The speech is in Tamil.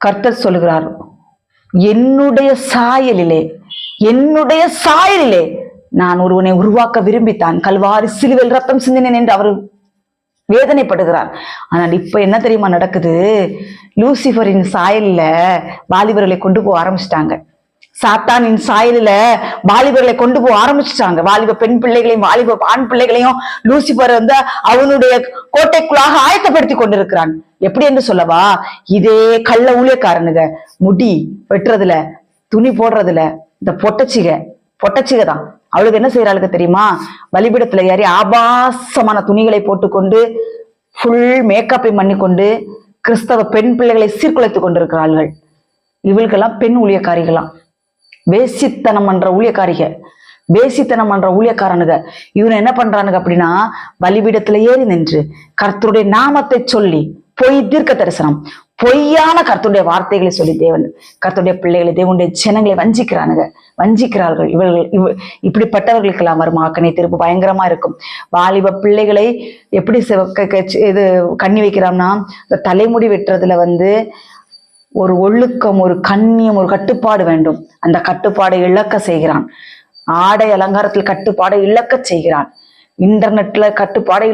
கர்த்தர் சொல்லுகிறார், என்னுடைய சாயலிலே நான் ஒருவனை உருவாக்க விரும்பித்தான் கல்வாரி சிலுவையில் ரத்தம் சிந்தினேன் என்று அவர் வேதனைப்படுகிறார். ஆனால் இப்ப என்ன தெரியுமா நடக்குது? லூசிபரின் சாயல்ல வாலிபர்களை கொண்டு போக ஆரம்பிச்சிட்டாங்க. சாத்தானின் சாயலில வாலிபர்களை கொண்டு போக ஆரம்பிச்சுட்டாங்க. வாலிப பெண் பிள்ளைகளையும் வாலிப ஆண் பிள்ளைகளையும் லூசிபர் அவனுடைய கோட்டைக்குள்ளாக ஆயத்தப்படுத்தி கொண்டிருக்கிறான். எப்படி என்று சொல்லவா? இதே கள்ள ஊழியக்காரனுங்க முடி வெட்டுறதுல, துணி போடுறதுல, இந்த பொட்டச்சிக தான். அவளுக்கு என்ன செய்யறாளுக்கு தெரியுமா? பலிபீடத்துல ஏறி ஆபாசமான துணிகளை போட்டுக்கொண்டு ஃபுல் மேக்கப்பை பண்ணி கொண்டு கிறிஸ்தவ பெண் பிள்ளைகளை சீர்குலைத்துக் கொண்டிருக்கிறார்கள். இவளுக்கெல்லாம் பெண் ஊழியக்காரிகளாம், வேசித்தனம் பண்ற ஊழியக்காரனுங்க. இவன் என்ன பண்றானுங்க அப்படின்னா, பலிபீடத்துல ஏறி நின்று கர்த்தருடைய நாமத்தை சொல்லி பொய் தீர்க்க தரிசனம், பொய்யான கர்த்தருடைய வார்த்தைகளை சொல்லி கர்த்தருடைய பிள்ளைகளை, தேவனுடைய ஜனங்களை வஞ்சிக்கிறார்கள். இப்படிப்பட்டவர்களுக்கெல்லாம் வரும் ஆக்கனை தீர்ப்பு பயங்கரமா இருக்கும். வாலிப பிள்ளைகளை எப்படி இது கண்ணி வைக்கிறான்னா, இந்த தலைமுடி வெட்டுறதுல ஒரு ஒழுக்கம், ஒரு கண்ணியம், ஒரு கட்டுப்பாடு வேண்டும். அந்த கட்டுப்பாடை இழக்க செய்கிறான். ஆடை அலங்காரத்தில் கட்டுப்பாடை இழக்க செய்கிறான். இன்டர்நெட்ல கட்டுப்பாடை